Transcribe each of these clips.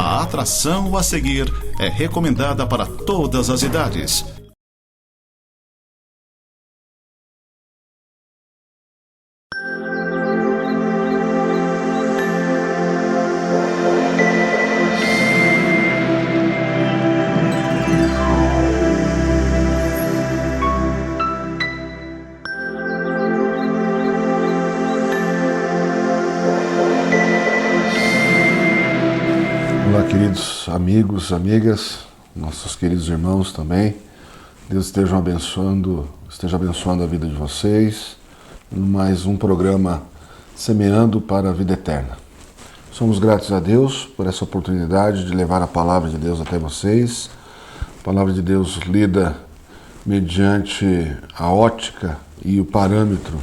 A atração a seguir é recomendada para todas as idades. Olá, queridos amigos, amigas, nossos queridos irmãos também. Deus esteja abençoando a vida de vocês em mais um programa Semeando para a Vida Eterna. Somos gratos a Deus por essa oportunidade de levar a palavra de Deus até vocês. A palavra de Deus lida mediante a ótica e o parâmetro,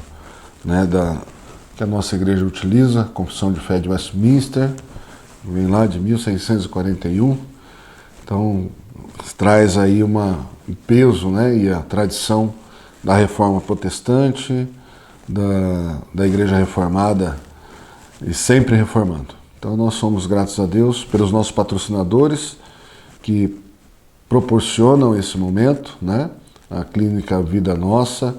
que a nossa igreja utiliza, a Confissão de Fé de Westminster, vem lá de 1641, então traz aí um peso, e a tradição da Reforma Protestante, da Igreja Reformada e sempre reformando. Então nós somos gratos a Deus pelos nossos patrocinadores que proporcionam esse momento, a Clínica Vida Nossa,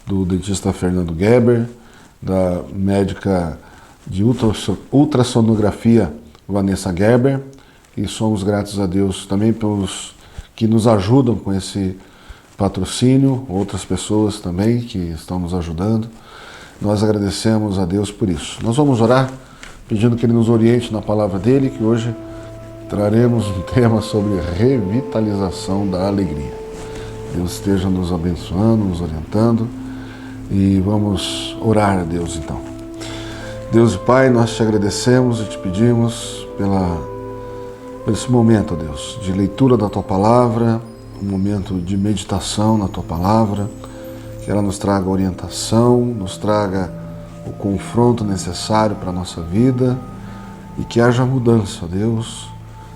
do dentista Fernando Geber, da médica de ultrassonografia Vanessa Gerber, e somos gratos a Deus também pelos que nos ajudam com esse patrocínio, outras pessoas também que estão nos ajudando. Nós agradecemos a Deus por isso. Nós vamos orar pedindo que Ele nos oriente na palavra dEle, que hoje traremos um tema sobre revitalização da alegria. Deus esteja nos abençoando, nos orientando, e vamos orar a Deus então. Deus e Pai, nós te agradecemos e te pedimos por esse momento, ó Deus, de leitura da Tua Palavra, um momento de meditação na Tua Palavra, que ela nos traga orientação, nos traga o confronto necessário para a nossa vida e que haja mudança, ó Deus,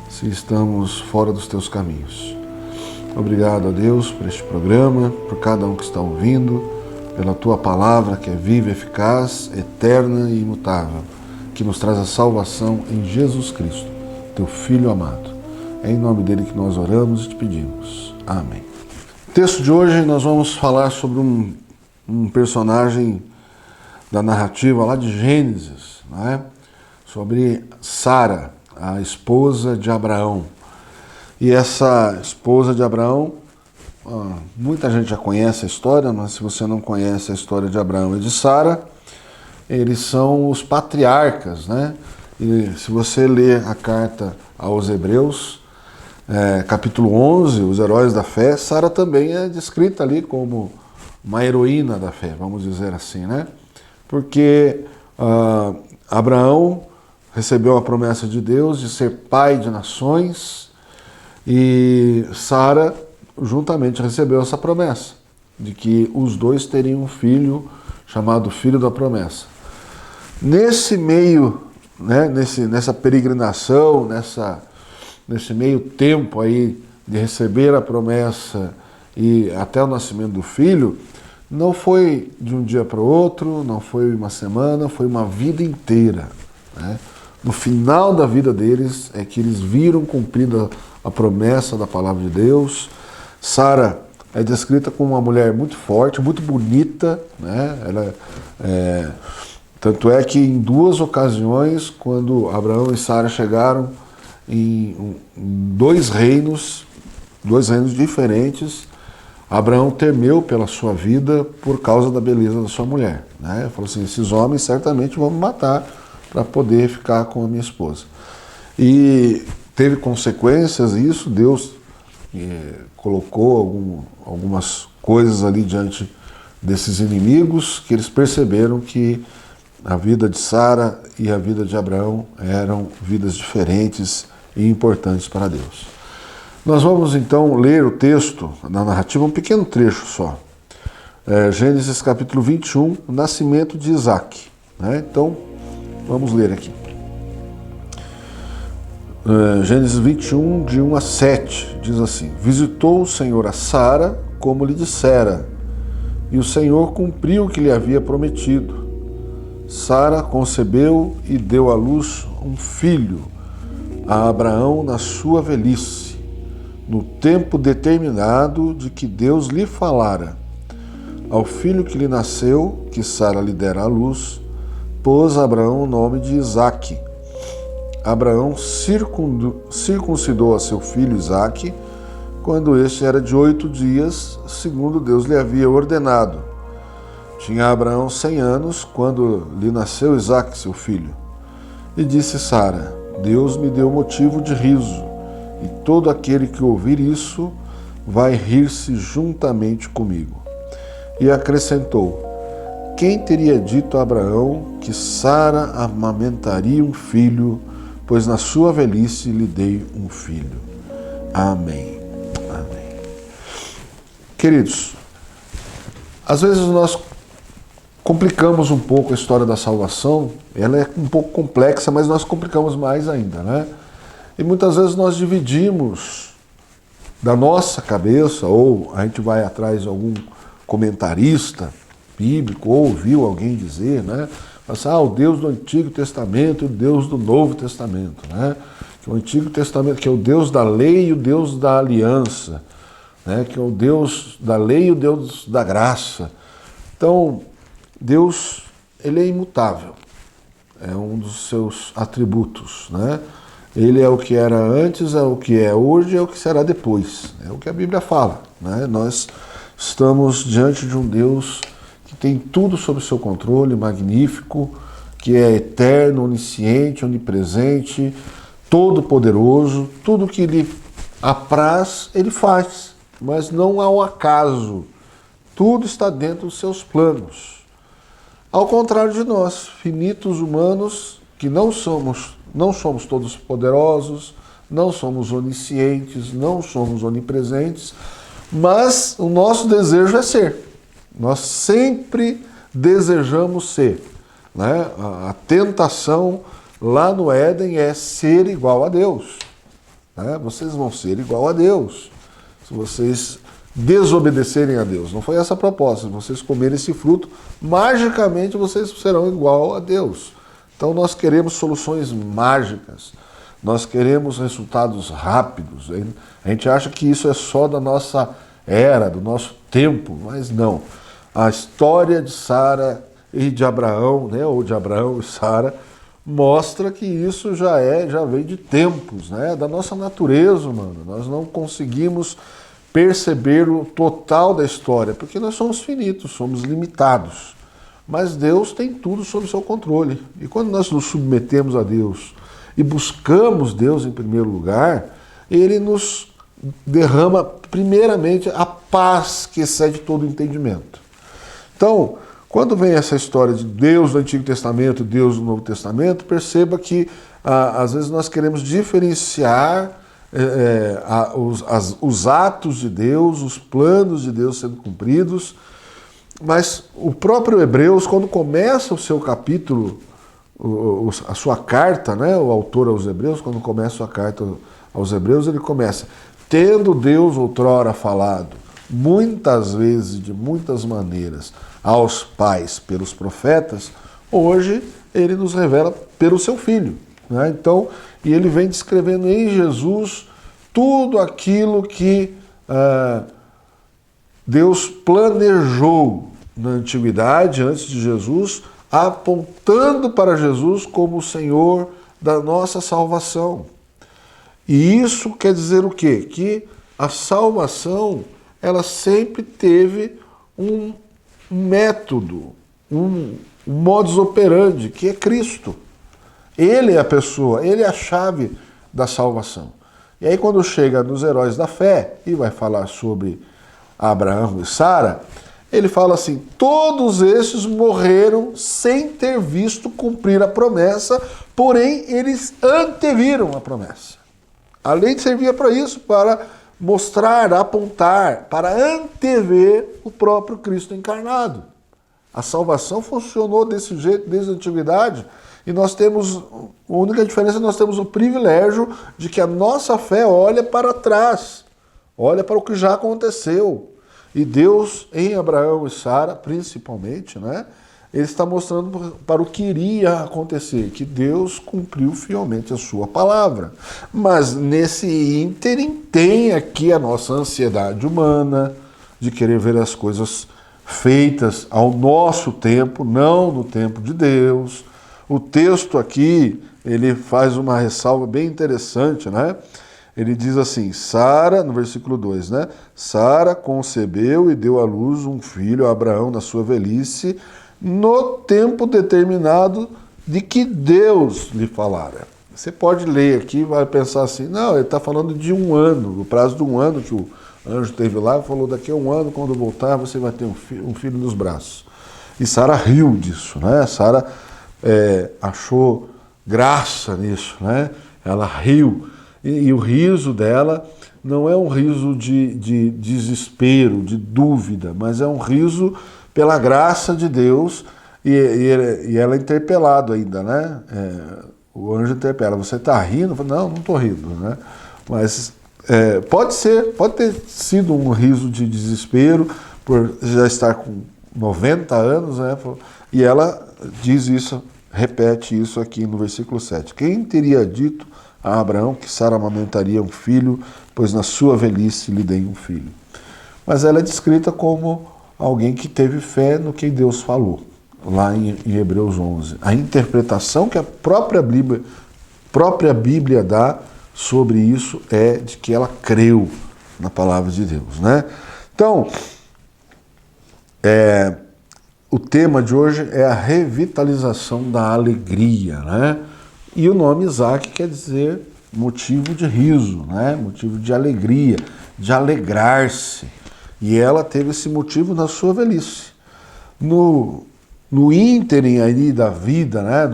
se estamos fora dos Teus caminhos. Obrigado, ó Deus, por este programa, por cada um que está ouvindo, pela Tua Palavra que é viva, eficaz, eterna e imutável, que nos traz a salvação em Jesus Cristo, Teu Filho amado. É em nome dEle que nós oramos e te pedimos. Amém. No texto de hoje nós vamos falar sobre um personagem da narrativa lá de Gênesis, sobre Sara, a esposa de Abraão. E essa esposa de Abraão, muita gente já conhece a história, mas se você não conhece a história de Abraão e de Sara, eles são os patriarcas, E se você ler a carta aos Hebreus, capítulo 11, os heróis da fé, Sara também é descrita ali como uma heroína da fé, vamos dizer assim, Porque Abraão recebeu a promessa de Deus de ser pai de nações e Sara juntamente recebeu essa promessa de que os dois teriam um filho chamado Filho da Promessa. Nesse meio, nessa peregrinação, nesse meio tempo aí de receber a promessa e até o nascimento do filho, não foi de um dia para o outro, não foi uma semana, foi uma vida inteira. No final da vida deles é que eles viram cumprida a promessa da palavra de Deus. Sara é descrita como uma mulher muito forte, muito bonita, tanto é que em duas ocasiões, quando Abraão e Sara chegaram em dois reinos diferentes, Abraão temeu pela sua vida por causa da beleza da sua mulher. Falou assim, esses homens certamente vão me matar para poder ficar com a minha esposa. E teve consequências isso, Deus colocou algumas coisas ali diante desses inimigos, que eles perceberam que a vida de Sara e a vida de Abraão eram vidas diferentes e importantes para Deus. Nós vamos então ler o texto da narrativa, um pequeno trecho só. Gênesis capítulo 21, o nascimento de Isaac. Então, vamos ler aqui. Gênesis 21, de 1 a 7, diz assim: Visitou o Senhor a Sara, como lhe dissera, e o Senhor cumpriu o que lhe havia prometido. Sara concebeu e deu à luz um filho, a Abraão na sua velhice, no tempo determinado de que Deus lhe falara. Ao filho que lhe nasceu, que Sara lhe dera à luz, pôs Abraão o nome de Isaque. Abraão circuncidou a seu filho Isaque, quando este era de 8 dias, segundo Deus lhe havia ordenado. Tinha Abraão 100 anos, quando lhe nasceu Isaque, seu filho. E disse Sara: Deus me deu motivo de riso, e todo aquele que ouvir isso vai rir-se juntamente comigo. E acrescentou: quem teria dito a Abraão que Sara amamentaria um filho, pois na sua velhice lhe dei um filho. Amém. Amém. Queridos, às vezes nós complicamos um pouco a história da salvação. Ela é um pouco complexa, mas nós complicamos mais ainda, né? E muitas vezes nós dividimos da nossa cabeça, ou a gente vai atrás de algum comentarista bíblico, ou ouviu alguém dizer, né? Assim, o Deus do Antigo Testamento e o Deus do Novo Testamento, né? Que o Antigo Testamento, que é o Deus da lei e o Deus da aliança, né? Que é o Deus da lei e o Deus da graça. Então, Deus, ele é imutável, é um dos seus atributos, né? Ele é o que era antes, é o que é hoje, é o que será depois, é o que a Bíblia fala, né? Nós estamos diante de um Deus que tem tudo sob seu controle, magnífico, que é eterno, onisciente, onipresente, todo-poderoso, tudo que lhe apraz, ele faz, mas não ao acaso, tudo está dentro dos seus planos. Ao contrário de nós, finitos humanos, que não somos todos poderosos, não somos oniscientes, não somos onipresentes, mas o nosso desejo é ser. Nós sempre desejamos ser, né? A tentação lá no Éden é ser igual a Deus, né? Vocês vão ser igual a Deus se vocês desobedecerem a Deus. Não foi essa a proposta. Se vocês comerem esse fruto, magicamente vocês serão igual a Deus. Então nós queremos soluções mágicas, nós queremos resultados rápidos. A gente acha que isso é só da nossa era, do nosso tempo, mas não. A história de Sara e de Abraão, né, ou de Abraão e Sara, mostra que isso já vem de tempos, né, da nossa natureza humana. Nós não conseguimos perceber o total da história, porque nós somos finitos, somos limitados. Mas Deus tem tudo sob seu controle. E quando nós nos submetemos a Deus e buscamos Deus em primeiro lugar, Ele nos derrama primeiramente a paz que excede todo entendimento. Então, quando vem essa história de Deus do Antigo Testamento e Deus do Novo Testamento, perceba que às vezes nós queremos diferenciar os atos de Deus, os planos de Deus sendo cumpridos, mas o próprio Hebreus, quando começa o seu capítulo, a sua carta, né, o autor aos Hebreus, quando começa a carta aos Hebreus, ele começa: tendo Deus outrora falado, muitas vezes, de muitas maneiras, aos pais pelos profetas, hoje ele nos revela pelo seu Filho, né? Então, e ele vem descrevendo em Jesus tudo aquilo que Deus planejou na antiguidade, antes de Jesus, apontando para Jesus como o Senhor da nossa salvação. E isso quer dizer o quê? Que a salvação, ela sempre teve um método, um modus operandi, que é Cristo. Ele é a pessoa, ele é a chave da salvação. E aí quando chega nos heróis da fé, e vai falar sobre Abraão e Sara, ele fala assim: todos esses morreram sem ter visto cumprir a promessa, porém eles anteviram a promessa. A lei servia para isso, para mostrar, apontar, para antever o próprio Cristo encarnado. A salvação funcionou desse jeito desde a antiguidade, e nós temos, a única diferença, nós temos o privilégio de que a nossa fé olha para trás, olha para o que já aconteceu. E Deus, em Abraão e Sara, principalmente, né, ele está mostrando para o que iria acontecer, que Deus cumpriu fielmente a sua palavra. Mas nesse ínterim tem aqui a nossa ansiedade humana de querer ver as coisas feitas ao nosso tempo, não no tempo de Deus. O texto aqui, ele faz uma ressalva bem interessante, né? Ele diz assim, Sara, no versículo 2, né? Sara concebeu e deu à luz um filho a Abraão na sua velhice, no tempo determinado de que Deus lhe falara. Você pode ler aqui e vai pensar assim, não, ele está falando de um ano, o prazo de um ano que o anjo teve lá, falou, daqui a um ano, quando voltar, você vai ter um filho nos braços. E Sara riu disso, né? Sara achou graça nisso, né? Ela riu. E o riso dela não é um riso de desespero, de dúvida, mas é um riso pela graça de Deus, e ela é interpelado ainda, né? O anjo interpela, você está rindo? Não, não estou rindo, né? Mas pode ter sido um riso de desespero, por já estar com 90 anos, né? E ela diz isso, repete isso aqui no versículo 7. Quem teria dito a Abraão que Sara amamentaria um filho, pois na sua velhice lhe dei um filho? Mas ela é descrita como alguém que teve fé no que Deus falou, lá em Hebreus 11. A interpretação que a própria Bíblia dá sobre isso é de que ela creu na palavra de Deus, né? Então, o tema de hoje é a revitalização da alegria, né? E o nome Isaac quer dizer motivo de riso, né? Motivo de alegria, de alegrar-se. E ela teve esse motivo na sua velhice. No ínterim aí da vida, né?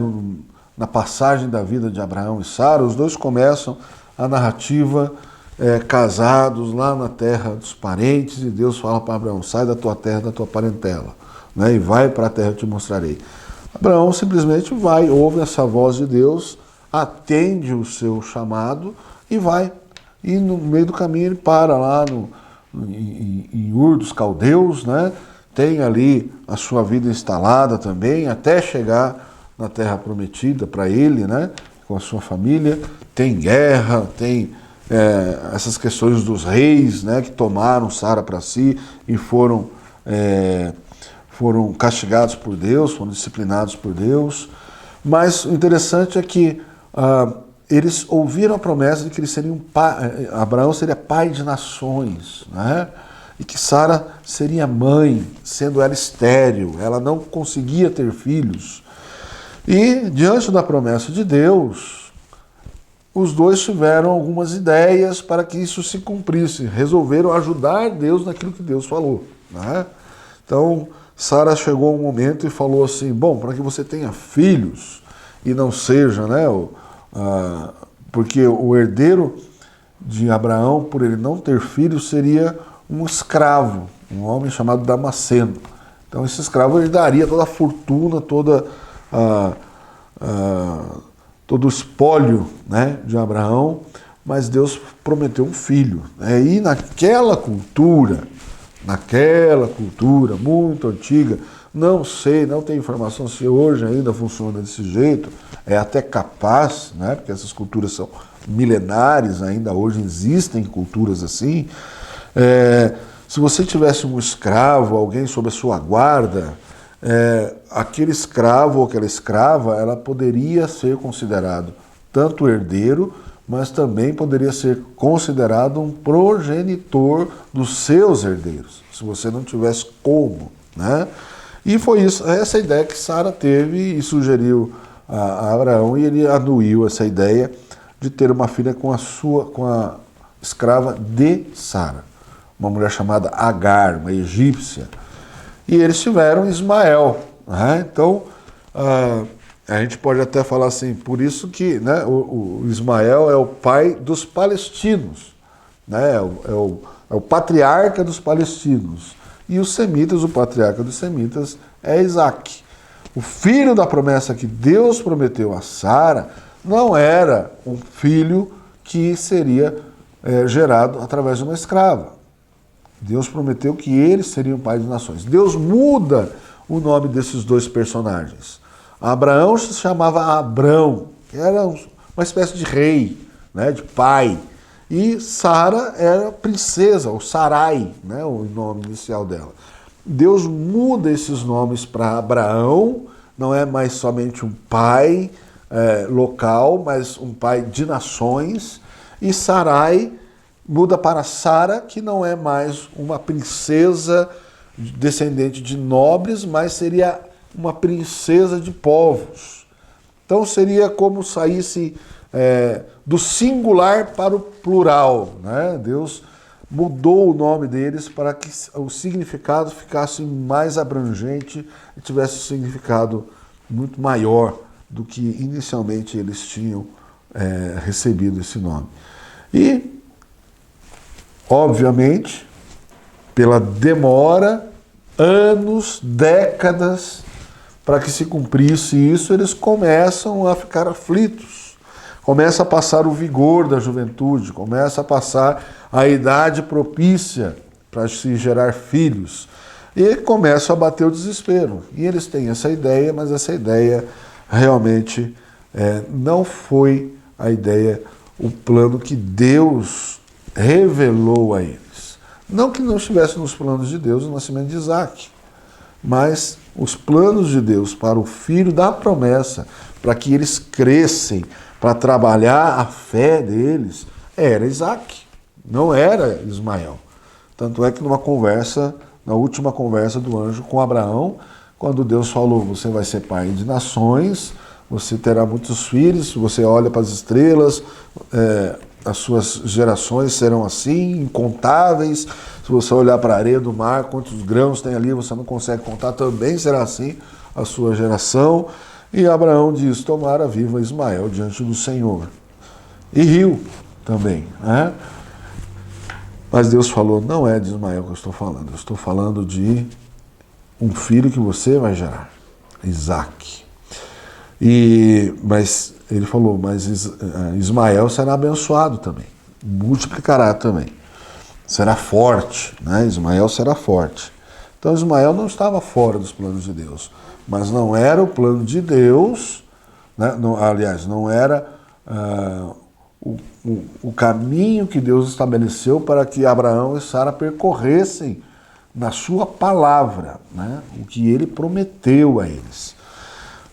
Na passagem da vida de Abraão e Sara, os dois começam a narrativa casados lá na terra dos parentes, e Deus fala para Abraão, sai da tua terra, da tua parentela, né? E vai para a terra que eu te mostrarei. Abraão simplesmente vai, ouve essa voz de Deus, atende o seu chamado e vai. E no meio do caminho ele para lá em Ur dos Caldeus, né? Tem ali a sua vida instalada também, até chegar na terra prometida para ele, né? Com a sua família. Tem guerra, tem essas questões dos reis, né? Que tomaram Sara para si e foram castigados por Deus, foram disciplinados por Deus. Mas o interessante é que eles ouviram a promessa de que eles seriam Abraão seria pai de nações, né? E que Sara seria mãe, sendo ela estéril, ela não conseguia ter filhos. E diante da promessa de Deus, os dois tiveram algumas ideias para que isso se cumprisse, resolveram ajudar Deus naquilo que Deus falou, né? Então, Sara chegou um momento e falou assim, bom, para que você tenha filhos e não seja, né, porque o herdeiro de Abraão, por ele não ter filhos, seria um escravo, um homem chamado Damasceno. Então esse escravo ele daria toda a fortuna, todo o espólio, né, de Abraão, mas Deus prometeu um filho. E naquela cultura muito antiga, não sei, não tenho informação se hoje ainda funciona desse jeito, é até capaz, né, porque essas culturas são milenares, ainda hoje existem culturas assim. Se você tivesse um escravo, alguém sob a sua guarda, aquele escravo ou aquela escrava, ela poderia ser considerado tanto herdeiro, mas também poderia ser considerado um progenitor dos seus herdeiros, se você não tivesse como, né? E foi essa ideia que Sara teve e sugeriu a Abraão, e ele anuiu essa ideia de ter uma filha com a escrava de Sara, uma mulher chamada Agar, uma egípcia. E eles tiveram Ismael, né? Então, a gente pode até falar assim, por isso que, né, o Ismael é o pai dos palestinos, né? É o patriarca dos palestinos. E os semitas, o patriarca dos semitas é Isaac. O filho da promessa que Deus prometeu a Sara não era um filho que seria gerado através de uma escrava. Deus prometeu que eles seriam pais de nações. Deus muda o nome desses dois personagens. Abraão se chamava Abrão, que era uma espécie de rei, né, de pai. E Sara era princesa, ou Sarai, né, o nome inicial dela. Deus muda esses nomes para Abraão, não é mais somente um pai local, mas um pai de nações. E Sarai muda para Sara, que não é mais uma princesa descendente de nobres, mas seria uma princesa de povos. Então seria como saísse do singular para o plural, né? Deus mudou o nome deles para que o significado ficasse mais abrangente e tivesse um significado muito maior do que inicialmente eles tinham recebido esse nome. E, obviamente, pela demora, anos, décadas, para que se cumprisse isso, eles começam a ficar aflitos. Começa a passar o vigor da juventude, começa a passar a idade propícia para se gerar filhos. E começa a bater o desespero. E eles têm essa ideia, mas essa ideia realmente não foi a ideia, o plano que Deus revelou a eles. Não que não estivesse nos planos de Deus o nascimento de Isaac, mas os planos de Deus para o filho da promessa, para que eles crescem, para trabalhar a fé deles, era Isaac, não era Ismael. Tanto é que na última conversa do anjo com Abraão, quando Deus falou, você vai ser pai de nações, você terá muitos filhos, se você olha para as estrelas, as suas gerações serão assim, incontáveis. Se você olhar para a areia do mar, quantos grãos tem ali, você não consegue contar, também será assim a sua geração. E Abraão diz, tomara viva Ismael diante do Senhor. E riu também, né? Mas Deus falou, não é de Ismael que eu estou falando de um filho que você vai gerar, Isaac. Mas ele falou, mas Ismael será abençoado também, multiplicará também, será forte, né? Ismael será forte. Então Ismael não estava fora dos planos de Deus, mas não era o plano de Deus, né? Não era o caminho que Deus estabeleceu para que Abraão e Sara percorressem na sua palavra, né? O que ele prometeu a eles.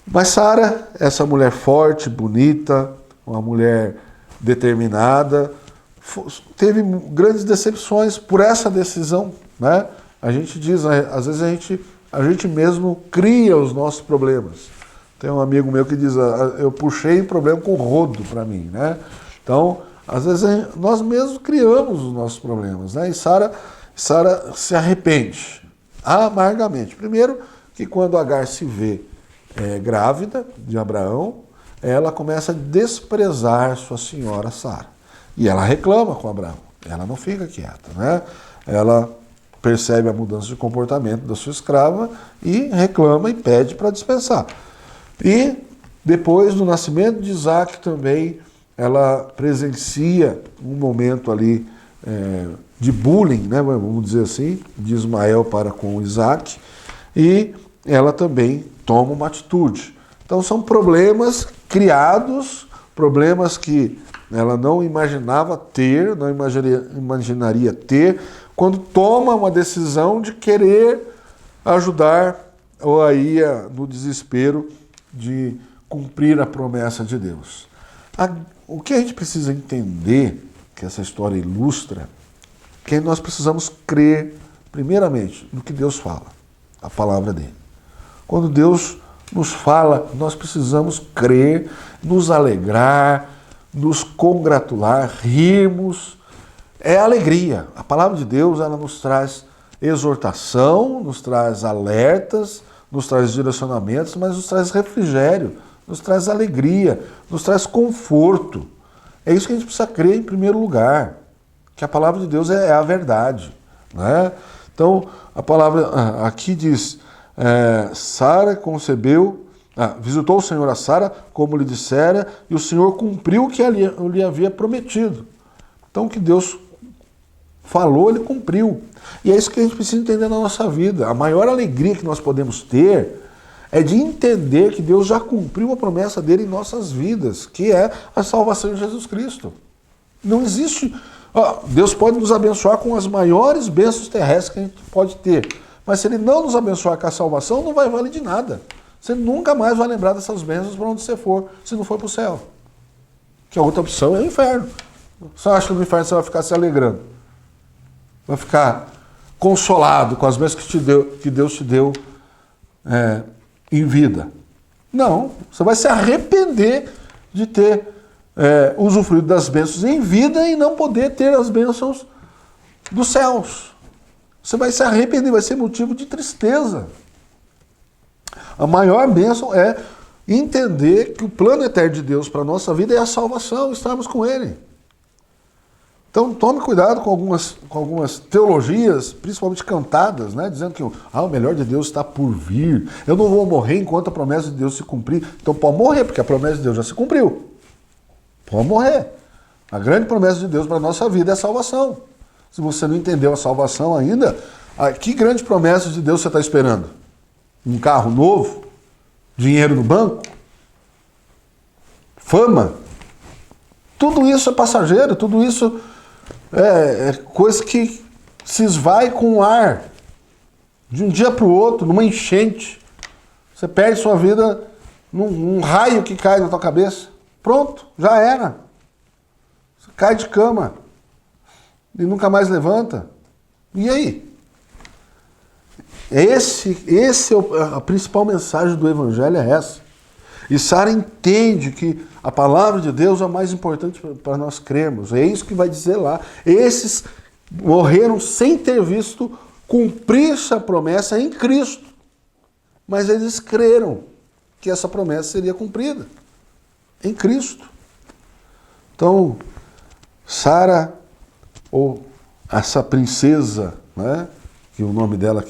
Mas Sara, essa mulher forte, bonita, uma mulher determinada, teve grandes decepções por essa decisão, né? A gente diz, às vezes a gente mesmo cria os nossos problemas. Tem um amigo meu que diz, eu puxei problema com rodo para mim, né? Então, às vezes nós mesmos criamos os nossos problemas, né? E Sara se arrepende amargamente. Primeiro, que quando Agar se vê grávida de Abraão, ela começa a desprezar sua senhora Sara. E ela reclama com Abraão. Ela não fica quieta, né? Ela percebe a mudança de comportamento da sua escrava e reclama e pede para dispensar. E depois do nascimento de Isaac também, ela presencia um momento ali de bullying, né, vamos dizer assim, de Ismael para com Isaac, e ela também toma uma atitude. Então são problemas criados, problemas que ela não imaginava ter, não imaginaria ter, quando toma uma decisão de querer ajudar, ou aí no desespero de cumprir a promessa de Deus. O que a gente precisa entender, que essa história ilustra, que nós precisamos crer, primeiramente, no que Deus fala, a palavra dele. Quando Deus nos fala, nós precisamos crer, nos alegrar, nos congratular, rirmos. É alegria. A palavra de Deus, ela nos traz exortação, nos traz alertas, nos traz direcionamentos, mas nos traz refrigério, nos traz alegria, nos traz conforto. É isso que a gente precisa crer em primeiro lugar, que a palavra de Deus é a verdade, né? Então, a palavra aqui diz, Sara concebeu, visitou o Senhor a Sara, como lhe dissera, e o Senhor cumpriu o que lhe havia prometido. Então, que Deus falou, ele cumpriu. E é isso que a gente precisa entender na nossa vida. A maior alegria que nós podemos ter é de entender que Deus já cumpriu a promessa dele em nossas vidas, que é a salvação em Jesus Cristo. Não existe... Deus pode nos abençoar com as maiores bênçãos terrestres que a gente pode ter, mas se ele não nos abençoar com a salvação, não vai valer de nada. Você nunca mais vai lembrar dessas bênçãos para onde você for, se não for para o céu. Que a outra opção é o inferno. Você acha que no inferno você vai ficar se alegrando? Vai ficar consolado com as bênçãos que Deus te deu em vida? Não. Você vai se arrepender de ter usufruído das bênçãos em vida e não poder ter as bênçãos dos céus. Você vai se arrepender, vai ser motivo de tristeza. A maior bênção é entender que o plano eterno de Deus para a nossa vida é a salvação, estarmos com Ele. Então tome cuidado com algumas teologias, principalmente cantadas, né, dizendo que o melhor de Deus está por vir. Eu não vou morrer enquanto a promessa de Deus se cumprir. Então pode morrer, porque a promessa de Deus já se cumpriu. Pode morrer. A grande promessa de Deus para a nossa vida é a salvação. Se você não entendeu a salvação ainda, que grande promessa de Deus você está esperando? Um carro novo? Dinheiro no banco? Fama? Tudo isso é passageiro, tudo isso é coisa que se esvai com o ar. De um dia para o outro, numa enchente. Você perde sua vida num raio que cai na tua cabeça. Pronto, já era. Você cai de cama e nunca mais levanta. E aí? A principal mensagem do Evangelho é essa. E Sara entende que a palavra de Deus é a mais importante para nós crermos. É isso que vai dizer lá. Esses morreram sem ter visto cumprir-se a promessa em Cristo. Mas eles creram que essa promessa seria cumprida em Cristo. Então, Sara, ou essa princesa, né, que o nome dela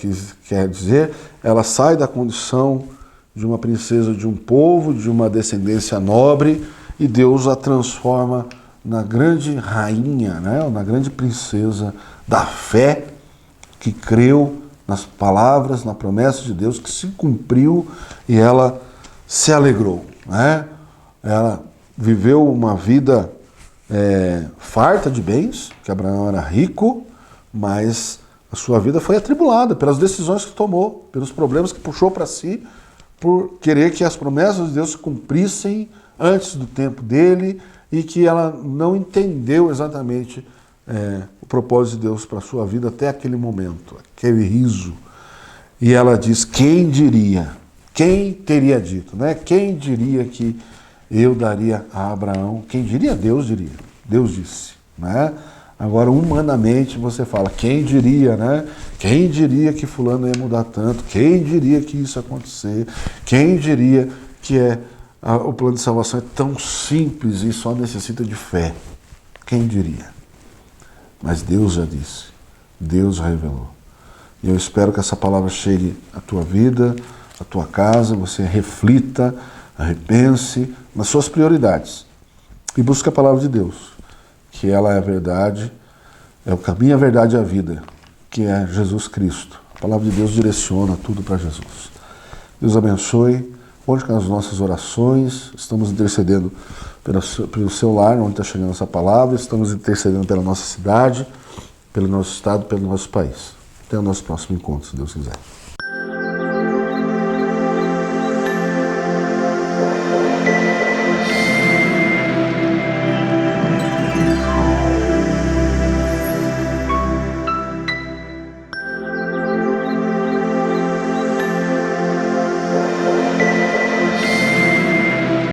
quer dizer, ela sai da condição de uma princesa de um povo, de uma descendência nobre, e Deus a transforma na grande rainha, né, na grande princesa da fé, que creu nas palavras, na promessa de Deus, que se cumpriu, e ela se alegrou, né? Ela viveu uma vida farta de bens, que Abraão era rico, mas a sua vida foi atribulada pelas decisões que tomou, pelos problemas que puxou para si, por querer que as promessas de Deus se cumprissem antes do tempo dele, e que ela não entendeu exatamente o propósito de Deus para a sua vida até aquele momento, aquele riso. E ela diz, quem diria? Quem teria dito? Né? Quem diria que eu daria a Abraão? Quem diria? Deus diria. Deus disse. Né? Agora, humanamente, você fala, quem diria, né? Quem diria que fulano ia mudar tanto? Quem diria que isso ia acontecer? Quem diria que o plano de salvação é tão simples e só necessita de fé? Quem diria? Mas Deus já disse. Deus já revelou. E eu espero que essa palavra chegue à tua vida, à tua casa, você reflita, repense nas suas prioridades e busque a palavra de Deus, que ela é a verdade, é o caminho, a verdade e a vida, que é Jesus Cristo. A palavra de Deus direciona tudo para Jesus. Deus abençoe, conte com as nossas orações, estamos intercedendo pelo seu lar, onde está chegando essa palavra, estamos intercedendo pela nossa cidade, pelo nosso estado, pelo nosso país. Até o nosso próximo encontro, se Deus quiser.